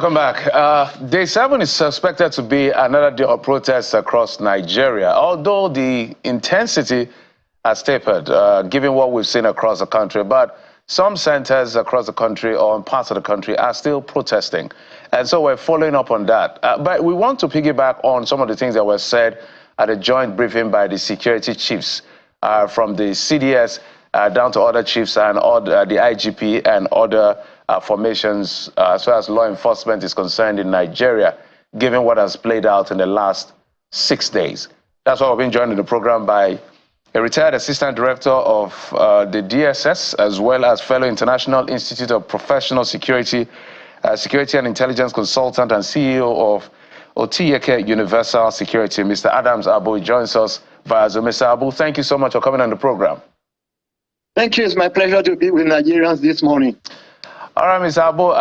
Welcome back. Day 7 is suspected to be another day of protests across Nigeria, although the intensity has tapered, given what we've seen across the country. But some centers across the country or in parts of the country are still protesting. And so we're following up on that. But we want to piggyback on some of the things that were said at a joint briefing by the security chiefs from the CDS down to other chiefs and the IGP and other formations as far as law enforcement is concerned in Nigeria, given what has played out in the last 6 days. That's why we've been joined in the program by a retired assistant director of the DSS, as well as fellow International Institute of Professional Security, Security and Intelligence Consultant and CEO of Otiyeke Universal Security, Mr. Adams Abu. He joins us via Zoom. Mr. Abu, thank you so much for coming on the program. Thank you. It's my pleasure to be with Nigerians this morning. All right, Mr. Abu,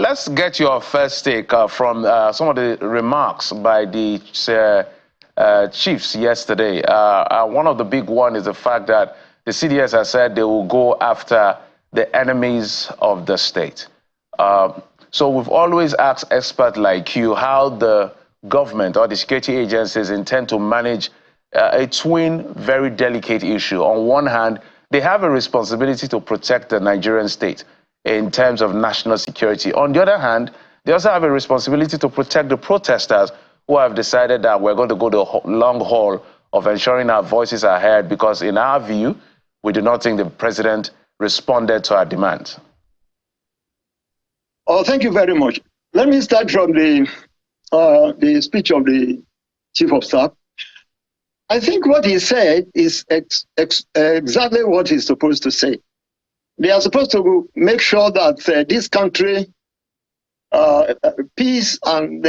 let's get your first take from some of the remarks by the chiefs yesterday. One of the big one is the fact that the CDS has said they will go after the enemies of the state. So we've always asked experts like you how the government or the security agencies intend to manage a twin, very delicate issue. On one hand, they have a responsibility to protect the Nigerian state in terms of national security. On the other hand, they also have a responsibility to protect the protesters who have decided that we're going to go the long haul of ensuring our voices are heard, because in our view, we do not think the president responded to our demands. Oh, thank you very much. Let me start from the speech of the Chief of Staff. I think what he said is exactly what he's supposed to say. They are supposed to make sure that this country, peace and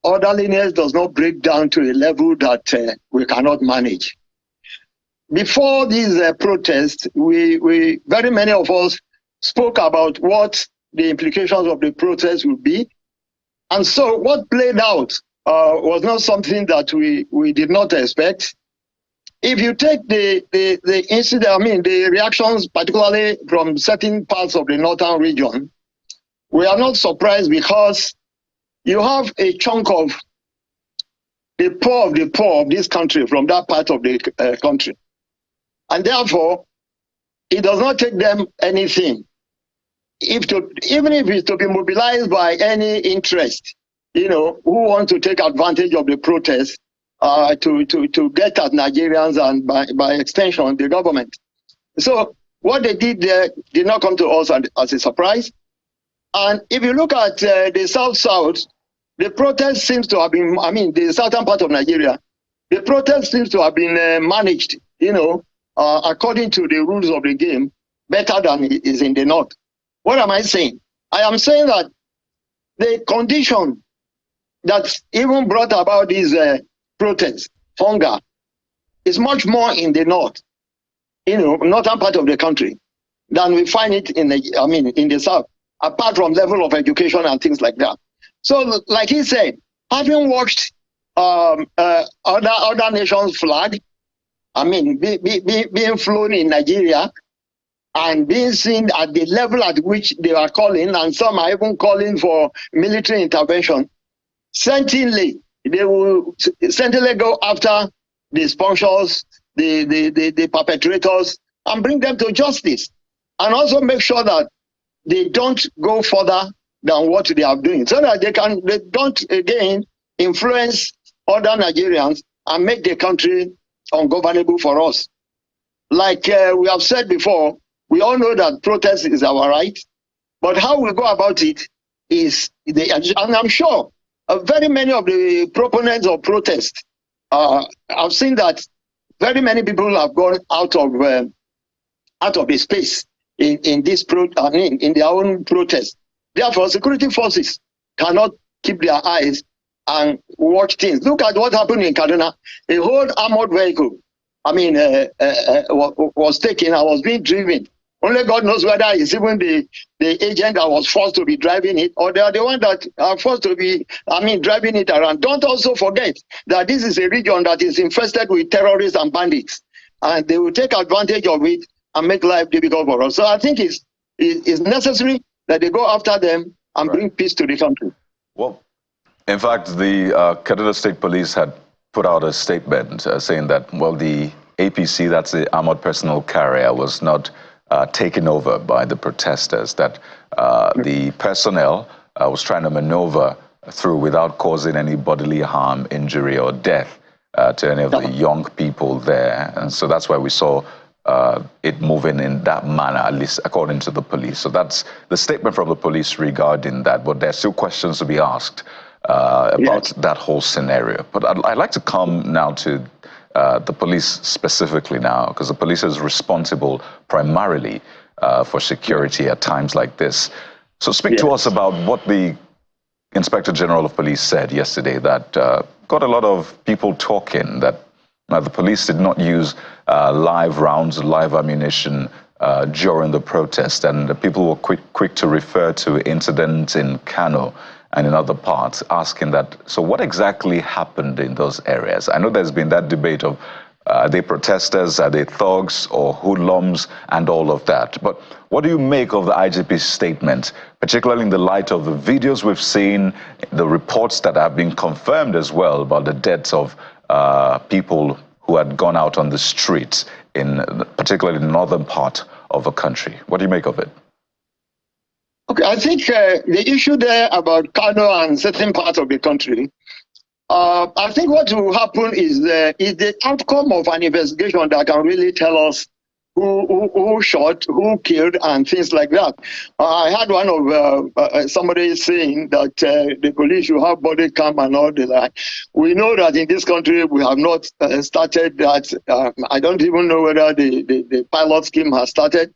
orderliness does not break down to a level that we cannot manage. Before these protests, very many of us spoke about what the implications of the protest would be. And so what played out was not something that we did not expect. If you take the incident, the reactions, particularly from certain parts of the northern region, we are not surprised, because you have a chunk of the poor of this country from that part of the country. And therefore, it does not take them anything. Even if it's to be mobilized by any interest, who want to take advantage of the protest, to get at Nigerians and by extension, the government. So what they did there did not come to us as a surprise. And if you look at the South, the protest seems to have been, the southern part of Nigeria, the protest seems to have been managed, according to the rules of the game, better than it is in the north. What am I saying? I am saying that the condition that even brought about these protests, hunger, is much more in the north, northern part of the country, than we find it in the south, apart from level of education and things like that. So, like he said, having watched other nations' flag, being flown in Nigeria, and being seen at the level at which they are calling, and some are even calling for military intervention, certainly they will go after the sponsors, the perpetrators, and bring them to justice. And also make sure that they don't go further than what they are doing, so that they don't again influence other Nigerians and make the country ungovernable for us. Like we have said before, we all know that protest is our right, but how we go about it is, and I'm sure very many of the proponents of protest, I've seen that very many people have gone out of the space in their own protest. Therefore, security forces cannot keep their eyes and watch things. Look at what happened in Kaduna. A whole armored vehicle, was taken and was being driven. Only God knows whether it's even the agent that was forced to be driving it, or they are the one that are forced to be, driving it around. Don't also forget that this is a region that is infested with terrorists and bandits, and they will take advantage of it and make life difficult for us. So I think it's necessary that they go after them and bring peace to the country. Well, in fact, the Kaduna State Police had put out a statement saying that, well, the APC, that's the Armored Personnel Carrier, was not taken over by the protesters, that the personnel was trying to maneuver through without causing any bodily harm, injury, or death to any of the young people there. And so that's why we saw it moving in that manner, at least according to the police. So that's the statement from the police regarding that, but there's still questions to be asked about that whole scenario. But I'd like to come now to the police specifically now, because the police is responsible primarily for security at times like this. So speak to us about what the Inspector General of Police said yesterday that got a lot of people talking, that the police did not use live rounds, live ammunition during the protest, and the people were quick to refer to incidents in Kano and in other parts, asking that, so what exactly happened in those areas? I know there's been that debate of are they protesters, are they thugs or hoodlums, and all of that. But what do you make of the IGP's statement, particularly in the light of the videos we've seen, the reports that have been confirmed as well about the deaths of people who had gone out on the streets, particularly in the northern part of the country? What do you make of it? Okay, I think the issue there about Kano and certain parts of the country, I think what will happen is the outcome of an investigation that can really tell us who shot, who killed, and things like that. I had one of somebody saying that the police should have body cam and all that. We know that in this country we have not started that. I don't even know whether the pilot scheme has started.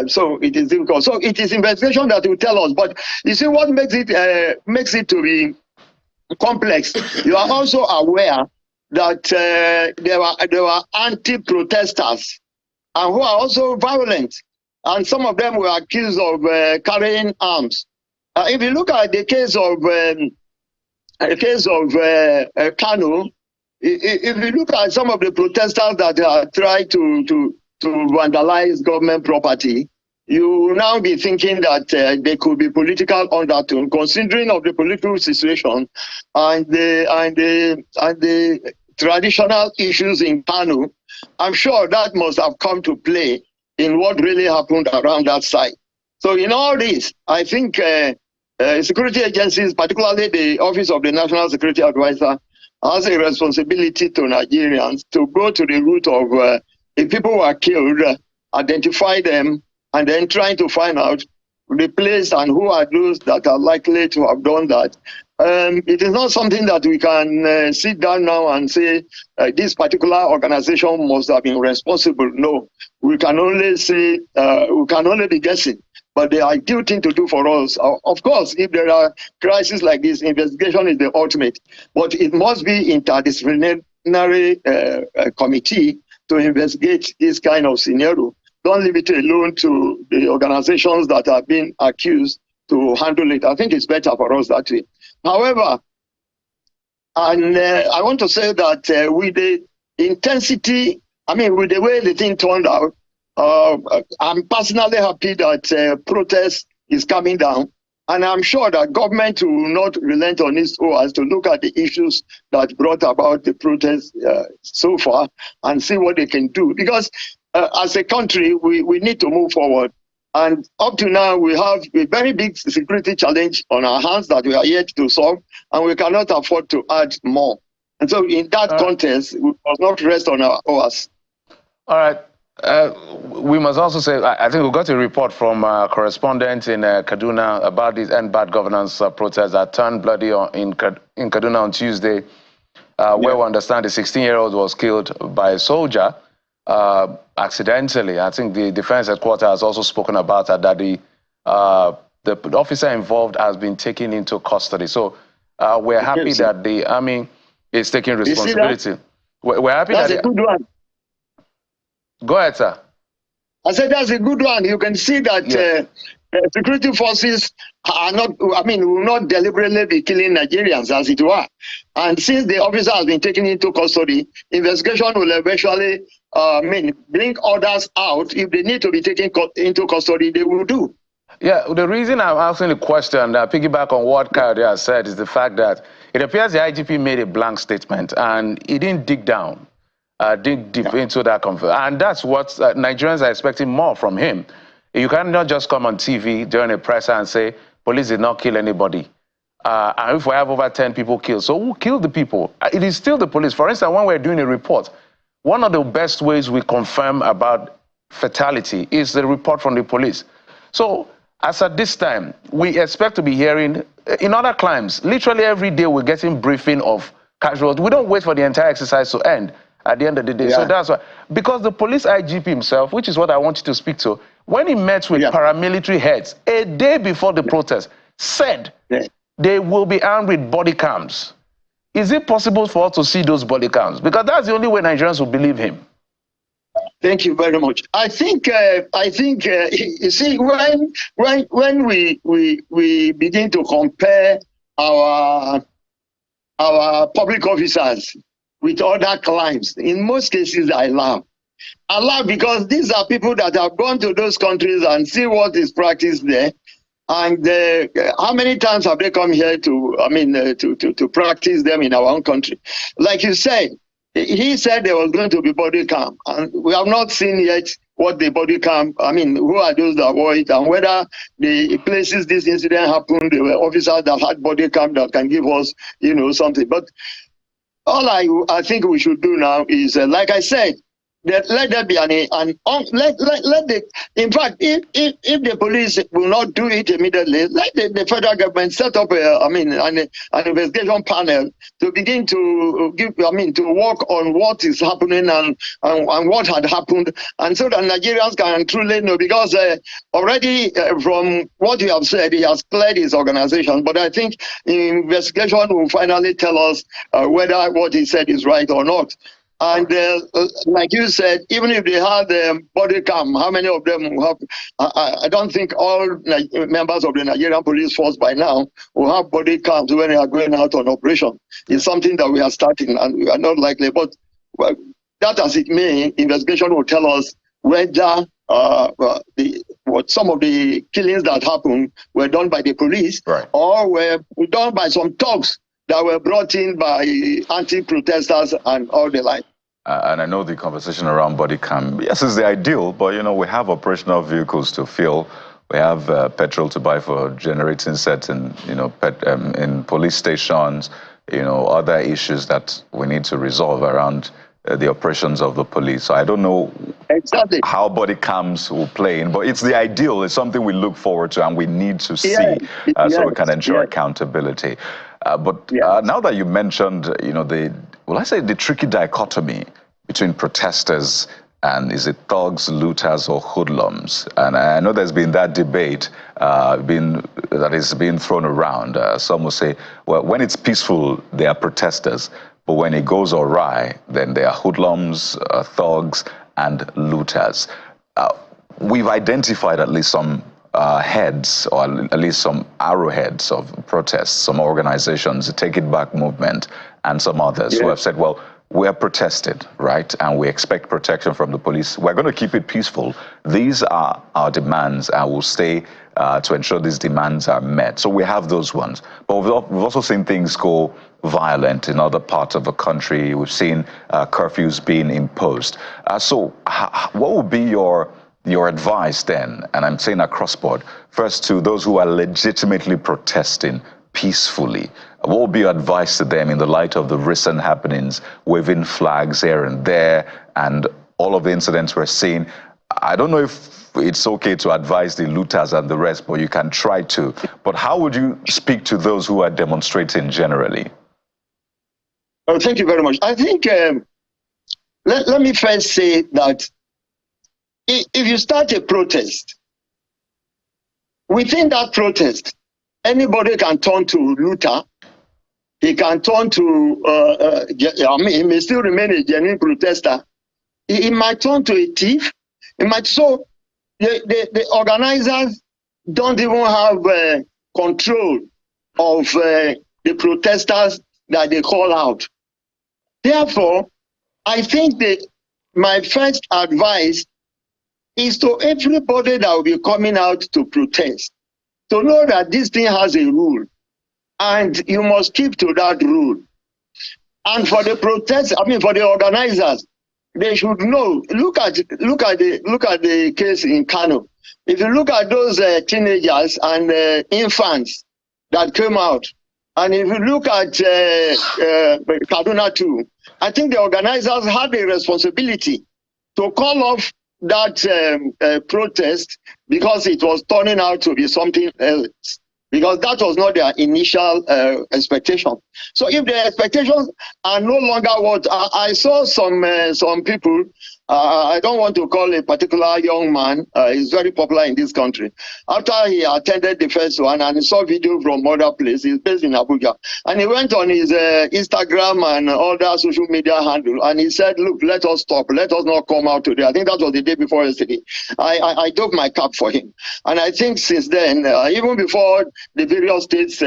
So it is difficult. So it is investigation that will tell us. But you see, what makes it to be complex? You are also aware that there were anti-protesters and who are also violent, and some of them were accused of carrying arms. If you look at the case of Kano, if you look at some of the protesters that tried to vandalize government property, you will now be thinking that there could be political undertone, considering of the political situation and the traditional issues in Kano. I'm sure that must have come to play in what really happened around that site. So in all this, I think security agencies, particularly the Office of the National Security Advisor, has a responsibility to Nigerians to go to the root of if people were killed, identify them, and then trying to find out the place and who are those that are likely to have done that. It is not something that we can sit down now and say this particular organization must have been responsible. No, we can only say, we can only be guessing. But the ideal thing to do for us, of course, if there are crises like this, investigation is the ultimate. But it must be interdisciplinary committee to investigate this kind of scenario. Don't leave it alone to the organizations that have been accused to handle it. I think it's better for us that way. However, and I want to say that with the intensity, with the way the thing turned out, I'm personally happy that protest is coming down. And I'm sure that government will not relent on its oars to look at the issues that brought about the protest so far and see what they can do. Because as a country, we need to move forward. And up to now, we have a very big security challenge on our hands that we are yet to solve, and we cannot afford to add more. And so in that context, we must not rest on our oars. All right. We must also say, I think we got a report from a correspondent in Kaduna about these End Bad Governance protests that turned bloody in Kaduna on Tuesday, where we understand the 16-year-old was killed by a soldier accidentally. I think the defense headquarters has also spoken about that the officer involved has been taken into custody. So we're happy that the army is taking responsibility. We're happy that's a good one. Go ahead, sir. I said that's a good one. You can see that security forces are not, will not deliberately be killing Nigerians, as it were. And since the officer has been taken into custody, investigation will eventually bring others out. If they need to be taken into custody, they will do. Yeah, the reason I'm asking the question, piggyback on what Kayode has said, is the fact that it appears the IGP made a blank statement and he didn't dig down, dig deep into that conflict. And that's what Nigerians are expecting more from him. You cannot just come on TV during a press and say, police did not kill anybody. And if we have over 10 people killed, so who killed the people? It is still the police. For instance, when we're doing a report, one of the best ways we confirm about fatality is the report from the police. So, as at this time, we expect to be hearing, in other climes, literally every day we're getting briefing of casualties. We don't wait for the entire exercise to end at the end of the day. So that's why, because the police IGP himself, which is what I want you to speak to, when he met with paramilitary heads a day before the protest, said they will be armed with body cams. Is it possible for us to see those body cams? Because that's the only way Nigerians will believe him. Thank you very much. I think you see, when we begin to compare our public officers with other climes, in most cases I laugh. I laugh because these are people that have gone to those countries and see what is practiced there. And how many times have they come here to practice them in our own country? Like you said, he said there was going to be body cam, and we have not seen yet what the body cam, who are those that wore it, and whether the places this incident happened, there were officers that had body cam that can give us, something. But all I think we should do now is, like I said, let there be in fact, if the police will not do it immediately, let the federal government set up an investigation panel to begin to to work on what is happening and what had happened, and so that Nigerians can truly know, because already from what you have said, he has cleared his organization, but I think the investigation will finally tell us whether what he said is right or not. And like you said, even if they had body cam, how many of them will have? I don't think all members of the Nigerian police force by now will have body cams when they are going out on operation. It's something that we are starting, and we are not likely. But that as it may, investigation will tell us whether some of the killings that happened were done by the police, or were done by some thugs that were brought in by anti-protesters and all the like. And I know the conversation around body cam, yes, is the ideal, but, we have operational vehicles to fill. We have petrol to buy for generating sets in police stations, other issues that we need to resolve around the operations of the police. So I don't know exactly how body cams will play in, but it's the ideal. It's something we look forward to and we need to see so we can ensure accountability. But now that you mentioned, the tricky dichotomy between protesters and is it thugs, looters, or hoodlums? And I know there's been that debate that is being thrown around. Some will say, well, when it's peaceful, they are protesters. But when it goes awry, then they are hoodlums, thugs, and looters. We've identified at least some heads, or at least some arrowheads of protests, some organizations, the Take It Back movement, and some others who have said, well, we're protested, right? And we expect protection from the police. We're going to keep it peaceful. These are our demands, and we'll stay to ensure these demands are met. So we have those ones. But we've also seen things go violent in other parts of the country. We've seen curfews being imposed. So what would be your advice then, and I'm saying across board, first to those who are legitimately protesting peacefully, what would be your advice to them in the light of the recent happenings, waving flags here and there, and all of the incidents we're seeing? I don't know if it's okay to advise the looters and the rest, but you can try to. But how would you speak to those who are demonstrating generally? Oh, thank you very much. I think, let me first say that if you start a protest, within that protest, anybody can turn to looter. He can turn to, he may still remain a genuine protester. He might turn to a thief. So the organizers don't even have control of the protesters that they call out. Therefore, I think my first advice is to everybody that will be coming out to protest to know that this thing has a rule, and you must keep to that rule. And for the protest, for the organizers, they should know. Look at the case in Kano. If you look at those teenagers and infants that came out, and if you look at Kaduna too, I think the organizers had a responsibility to call off that protest because it was turning out to be something else, because that was not their initial expectation. So if the expectations are no longer what I saw some people, I don't want to call a particular young man, he's very popular in this country. After he attended the first one and he saw video from other places, he's based in Abuja, and he went on his Instagram and other social media handle, and he said, look, let us stop, let us not come out today. I think that was the day before yesterday. I took my cap for him. And I think since then, even before the various states,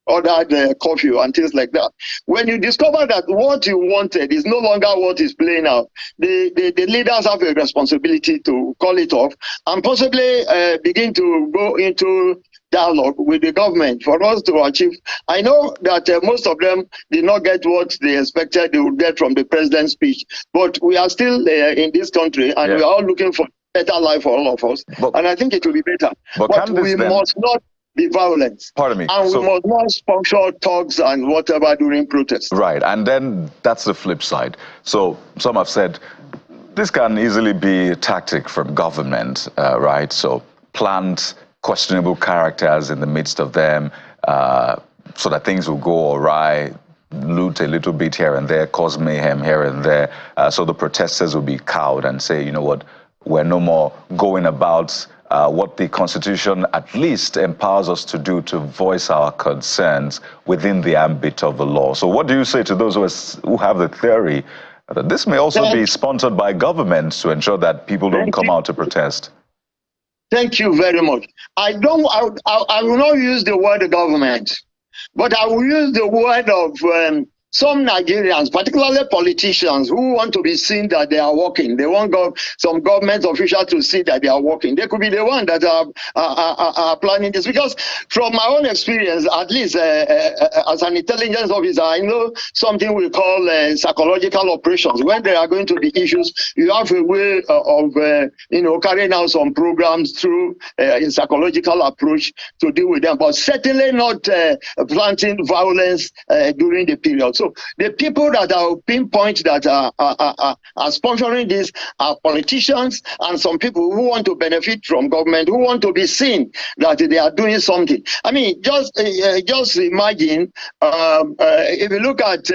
ordered curfew and things like that. When you discover that what you wanted is no longer what is playing out, the leaders have a responsibility to call it off and possibly begin to go into dialogue with the government for us to achieve. I know that most of them did not get what they expected they would get from the president's speech, but we are still in this country, and we are all looking for better life for all of us. And I think it will be better. But we must not be violent. Pardon me. And we must not sponsor talks and whatever during protests. Right, and then that's the flip side. So some have said this can easily be a tactic from government, right? So plant questionable characters in the midst of them so that things will go awry, loot a little bit here and there, cause mayhem here and there. So the protesters will be cowed and say, you know what, we're no more going about what the Constitution at least empowers us to do, to voice our concerns within the ambit of the law. So what do you say to those who have the theory that this may also be sponsored by governments to ensure that people don't come out to protest? Thank you very much. I will not use the word government, but I will use the word of some Nigerians, particularly politicians, who want to be seen that they are working. They want some government officials to see that they are working. They could be the one that are planning this. Because from my own experience, at least as an intelligence officer, I know something we call psychological operations. When there are going to be issues, you have a way of carrying out some programs through a psychological approach to deal with them, but certainly not planting violence during the period. So the people that are pinpoint that are sponsoring this are politicians and some people who want to benefit from government, who want to be seen that they are doing something. I mean, just imagine if you look at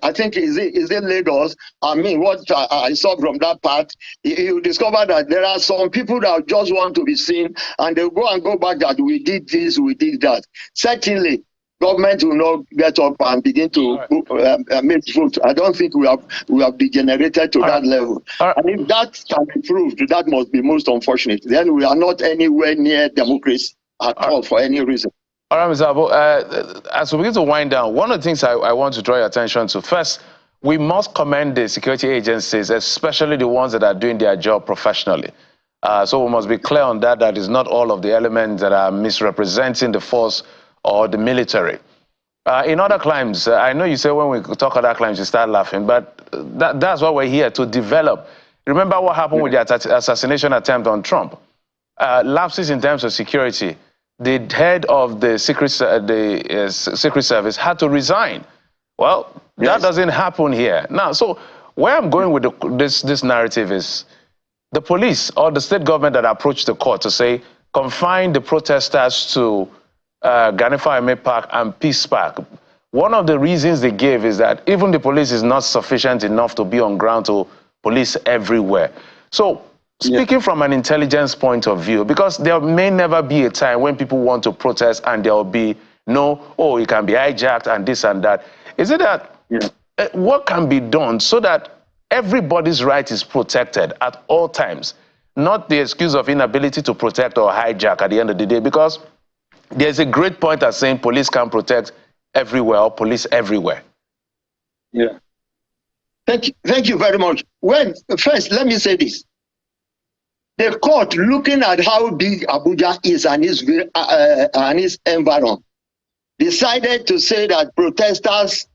I think is it Lagos? I mean, what I saw from that part, you discover that there are some people that just want to be seen, and they go back that we did this, we did that. Certainly, government will not get up and begin to make vote. I don't think we have degenerated to that level. And if that can be proved, that must be most unfortunate. Then we are not anywhere near democracy at all for any reason. All right, Mr. Abu, as we begin to wind down, one of the things I want to draw your attention to, first, we must commend the security agencies, especially the ones that are doing their job professionally. So we must be clear on that, that is not all of the elements that are misrepresenting the force or the military. In other climes, I know you say when we talk other climes, you start laughing, but that's why we're here, to develop. Remember what happened with the assassination attempt on Trump? Lapses in terms of security. The head of the Secret Service had to resign. Well, that doesn't happen here. Now, so where I'm going with this narrative is the police or the state government that approached the court to say, confine the protesters to Ganifa Park and Peace Park. One of the reasons they gave is that even the police is not sufficient enough to be on ground to police everywhere. So speaking from an intelligence point of view, because there may never be a time when people want to protest and there will be it can be hijacked and this and that. Is it that what can be done so that everybody's right is protected at all times? Not the excuse of inability to protect or hijack at the end of the day, because there's a great point at saying police can protect everywhere or police everywhere. Yeah. Thank you very much. Well, first, let me say this. The court, looking at how big Abuja is and its environment, decided to say that protesters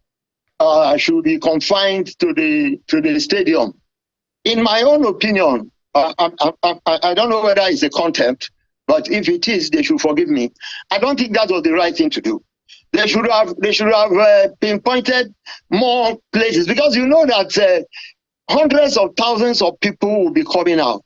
should be confined to the stadium. In my own opinion, I don't know whether it's a contempt, but if it is, they should forgive me. I don't think that was the right thing to do. They should have pinpointed more places, because you know that hundreds of thousands of people will be coming out.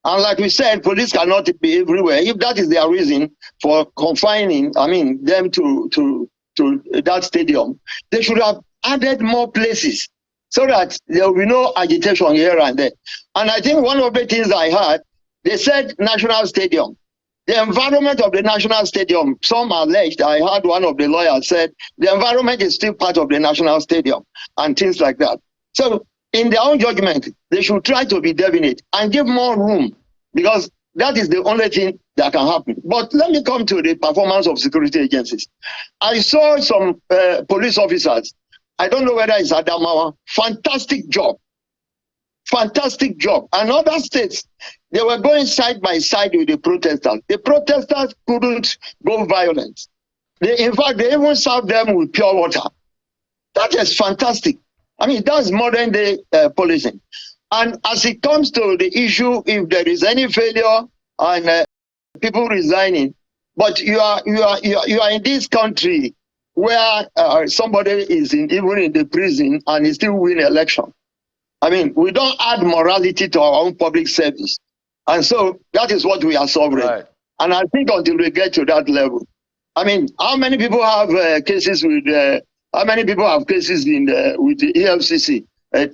And like we said, police cannot be everywhere. If that is their reason for confining, them to that stadium, they should have added more places so that there will be no agitation here and there. And I think one of the things I heard, they said national stadium. The environment of the national stadium, some alleged, I heard one of the lawyers said, the environment is still part of the national stadium and things like that. So in their own judgment, they should try to be definite and give more room, because that is the only thing that can happen. But let me come to the performance of security agencies. I saw some police officers, I don't know whether it's Adamawa, fantastic job. Fantastic job. And other states, they were going side by side with the protesters. The protesters couldn't go violent. In fact, they even served them with pure water. That is fantastic. That's modern day policing. And as it comes to the issue, if there is any failure and people resigning, but you are in this country where somebody is even in the prison and he still win election. We don't add morality to our own public service. And so that is what we are sovereign. Right. And I think until we get to that level, how many people have cases with, how many people have cases in with the EFCC?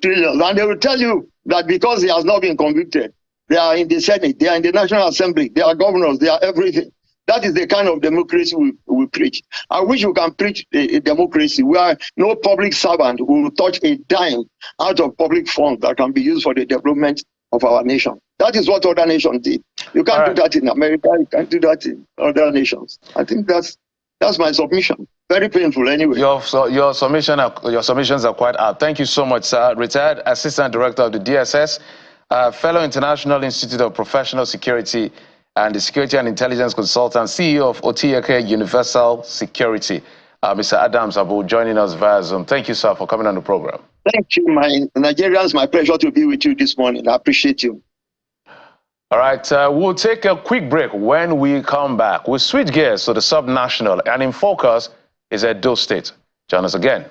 Trillions. And they will tell you that because he has not been convicted, they are in the Senate, they are in the National Assembly, they are governors, they are everything. That is the kind of democracy we preach. I wish we can preach a democracy where no public servant will touch a dime out of public funds that can be used for the development of our nation. That is what other nations did. You can't do that in America, you can't do that in other nations. I think that's my submission. Very painful anyway. Your submissions are quite apt. Thank you so much, sir. Retired Assistant Director of the DSS, Fellow International Institute of Professional Security, and the Security and Intelligence Consultant, CEO of Otieke Universal Security, Mr. Adams Abu, joining us via Zoom. Thank you, sir, for coming on the program. Thank you, my Nigerians. My pleasure to be with you this morning. I appreciate you. All right, we'll take a quick break. When we come back, we'll switch gears to the subnational, and in focus is Edo State. Join us again.